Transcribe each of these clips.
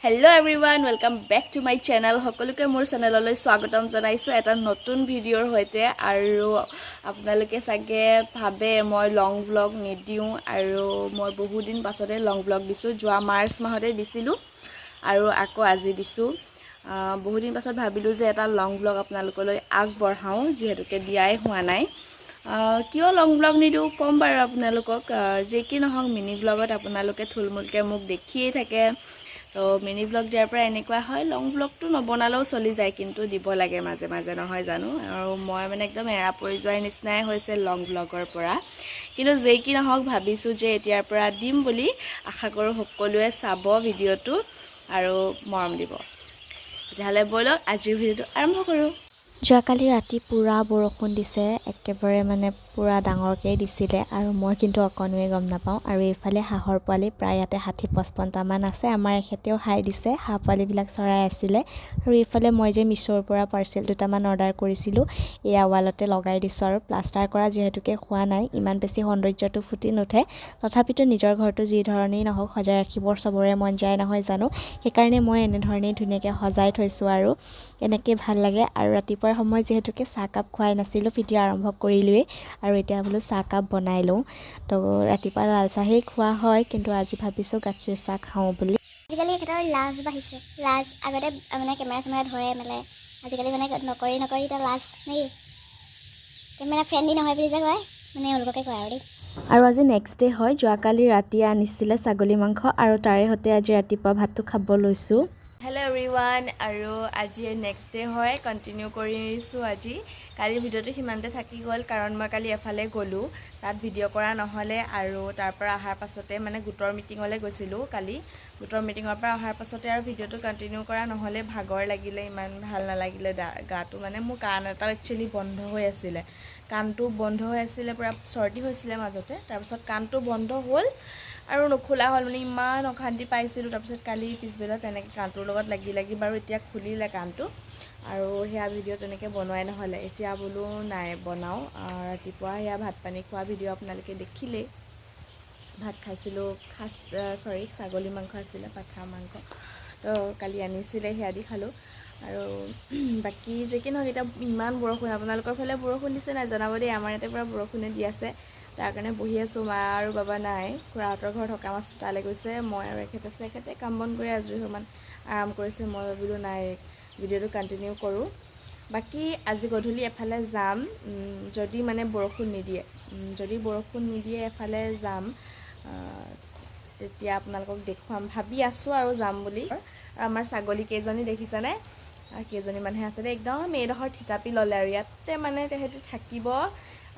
Hello everyone, welcome back to my channel. সকলোকে মোৰ চেনেললৈ স্বাগতম জনাইছো এটা নতুন ভিডিঅ'ৰ হৈতে আৰু আপোনালোকে চাগে ভাবে মই লং ব্লগ নিদিও আৰু মই বহু দিন পাছতে লং ব্লগ দিছো যোৱা মাৰ্চ মাহতে দিছিলো আৰু আকৌ আজি দিছো বহু দিন পাছত ভাবিলো যে এটা লং ব্লগ আপোনালোকলৈ আগবঢ়াও যেহেতুকে দিয়াই হোৱা নাই কিয় লং ব্লগ নিদু কম বাৰু আপোনালোকক যে কি নহক মিনি ব্লগত আপোনালোকে থুলমুলকে মোক দেখিয়ে থাকে তো মিনি ব্লগ দিয়াৰ পৰা এনেকুৱা হয় লং ব্লগটো নবনালেও চলি যায় কিন্তু দিব লাগে মাজে মাজে নহয় জানো আৰু মই মানে একদম এৰা পৰি যোৱাৰ নিচিনাই হৈছে লং ব্লগৰ পৰা কিন্তু যেই কি নহওক ভাবিছো যে এতিয়াৰ পৰা দিম বুলি আশা কৰো সকলোৱে চাব ভিডিঅ'টো আৰু মৰম দিব তেতিয়াহলে বলক আজিৰ ভিডিঅ'টো আৰম্ভ কৰো যোৱাকালি ৰাতি পুৰা বৰষুণ দিছে একেবাৰে মানে পুৰা ডাঙৰকে দিছিলে আৰু মই কিন্তু অকণোৱে গম নাপাওঁ আৰু এইফালে হাঁহৰ পোৱালি প্ৰায় ইয়াতে 60-55 মান আছে আমাৰ এখেতেও হাই দিছে হাঁহ পোৱালিবিলাক চৰাই আছিলে আৰু এইফালে মই যে মিছৰ পৰা পাৰ্সেল দুটামান অৰ্ডাৰ কৰিছিলো এয়া ৱালতে লগাই দিছো আৰু প্লাষ্টাৰ কৰা যেহেতুকে হোৱা নাই ইমান বেছি সৌন্দৰ্যটো ফুটি নুঠে তথাপিতো নিজৰ ঘৰটো যি ধৰণেই নহওক সজাই ৰাখিবৰ সবৰে মন যায় নহয় জানো সেইকাৰণে মই এনে ধৰণেই ধুনীয়াকৈ সজাই থৈছো আৰু এনেকৈ ভাল লাগে আৰু ৰাতিপুৱাৰ সময় যেহেতুকে চাহ কাপ খুৱাই নাছিলো ভিডিঅ' আৰম্ভ কৰিলোৱে আৰু এতিয়া বোলো চাহ কাপ বনাই লওঁ তো ৰাতিপুৱা লাল চাহেই খোৱা হয় কিন্তু আজি ভাবিছো গাখীৰ চাহ খাওঁ বুলি আজিকালি একেটাৰ লাজ বাঢ়িছে লাজ আগতে মানে কেমেৰা ধৰে মেলে আজিকালি মানে নকৰি এটা লাজ নেকি কেমেৰা ফ্ৰেণ্ডলি নহয় বুলি যে কয় মানে এওঁলোকে কয় আৰু আজি নেক্সট ডে হয় যোৱাকালি ৰাতি আনিছিলে ছাগলী মাংস আৰু তাৰে হতে আজি ৰাতিপুৱা ভাতটো খাব লৈছো Hello everyone আৰু আজি নেক্সট ডে হয় কন্টিনিউ কৰিছো আজি কালি ভিডিঅ'টো হিমানতে থাকি গ'ল কাৰণ মই কালি এফালে গলো তাত ভিডিঅ' কৰা নহলে আৰু তাৰ পৰা আহাৰ পাছতে মানে গোটৰ মিটিংলৈ গৈছিলো কালি গোটৰ মিটিংৰ পৰা আহাৰ পাছতে আৰু ভিডিঅ'টো কন্টিনিউ কৰা নহলে ভাগৰ লাগিলে ইমান ভাল নালাগিলে গাটো মানে মোৰ কান এটা একচুয়ালি বন্ধ হৈ আছিল কানটো বন্ধ হৈ আছিল পুৰা চৰ্দি হৈছিল মাজতে তাৰ পিছত কানটো বন্ধ হ'ল আৰু নখোলা হ'ল মানে ইমান অখান্তি পাইছিলো তাৰ পিছত কালি পিছবেলা তেনেকৈ কানটোৰ লগত লাগি বাৰু এতিয়া খুলিলে কানটো আৰু হেয়া ভিডিঅ' তেনেকৈ বনোৱাই নহলে এতিয়া বোলো নাই বনাও ৰাতিপুৱা হেয়া ভাত পানী খোৱা ভিডিঅ' আপোনালোকে দেখিলে ভাত খাইছিলো ছাগলী মাংস আছিল পাঠা মাংস তো কালি আনিছিলে হেয়া দি খালো আৰু বাকি যে কি নহওক এটা ইমান বৰষুণ আপোনালোকৰ ফালে বৰষুণ দিছে নাই জনাব দেই আমাৰ ইয়াতে পুৰা বৰষুণে দি আছে তাৰ কাৰণে বহি আছো মা আৰু বাবা নাই খুৰাহঁতৰ ঘৰত সকাম আছে তালে গৈছে মই আৰু এখেতে কাম বন কৰি আজৰি সমান আৰাম কৰিছে মই ভাবিলো নাই ভিডিঅ'টো কন্টিনিউ কৰো বাকি আজি গধূলি এফালে যাম যদি মানে বৰষুণ নিদিয়ে এফালে যাম তেতিয়া আপোনালোকক দেখুৱাম ভাবি আছো আৰু যাম বুলি আৰু আমাৰ ছাগলী কেইজনী দেখিছানে কেইজনী মানুহে আছে একদম এইডখৰ ঠিকাপি ললে আৰু ইয়াতে মানে তেহেঁতি থাকিব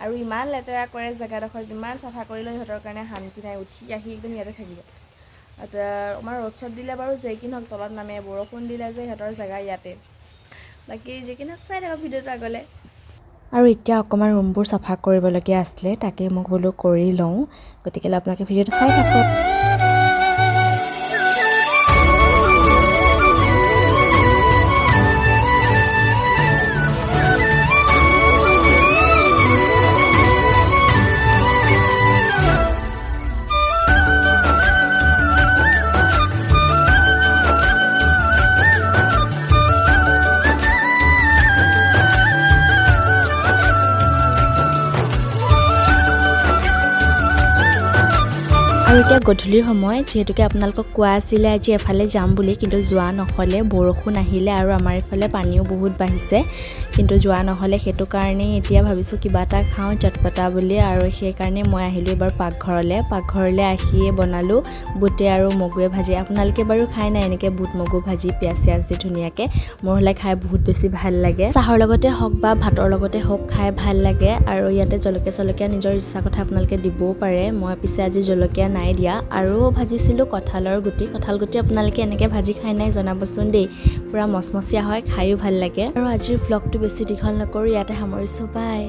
আৰু ইমান লেতেৰা কৰে জায়গাডখৰ যিমান চাফা কৰিলে ইহঁতৰ কাৰণে শান্তি নাই উঠি আহি একদম ইয়াতে থাকিব আমাৰ ৰ'দ দিলে বাৰু যে কি নহওক তলত নামে বৰষুণ দিলে যে ইহঁতৰ জায়গা ইয়াতে বাকি যে কি নহওক চাই থাকক ভিডিঅ'টো আগলে আৰু এতিয়া অকমান ৰুমবোৰ চাফা কৰিবলগীয়া আছিলে তাকে মই বোলো কৰি লওঁ গতিকে আপোনালোকে ভিডিঅ'টো চাই থাকক আৰু এতিয়া গধূলিৰ সময় যেহেতুকে আপোনালোকক কোৱা আছিলে আজি এফালে যাম বুলি কিন্তু যোৱা নহলে বৰষুণ আহিলে আৰু আমাৰ ইফালে পানীও বহুত বাঢ়িছে কিন্তু যোৱা নহলে সেইটো কাৰণে এতিয়া ভাবিছো কিবা এটা খাওঁ চটপটা বুলি আৰু সেই কাৰণে মই আহিলো এবাৰ পাকঘৰলে আহিয়ে বনালো বুটে আৰু মগুৱে ভাজি আপোনালোকে বাৰু খাই নাই এনেকে বুট মগু ভাজি পিয়াজ দি ধুনীয়াকে মোৰ হলে খাই বহুত বেছি ভাল লাগে চাহৰ লগতে হওক বা ভাতৰ লগতে হওক খাই ভাল লাগে আৰু ইয়াতে জলকীয়া নিজৰ ইচ্ছা কথা আপোনালোকে দিবও পাৰে মই পিছে আজি জলকীয়া নাই দিয়া আৰু ভাজিছিলো কঁঠালৰ গুটি আপোনালোকে এনেকৈ ভাজি খাই নাই জনাবচোন দেই পুৰা মচমচীয়া হয় খাইও ভাল লাগে আৰু আজিৰ ভ্লগটো বেছি দীঘল নকৰো ইয়াতে সামৰিছো বাই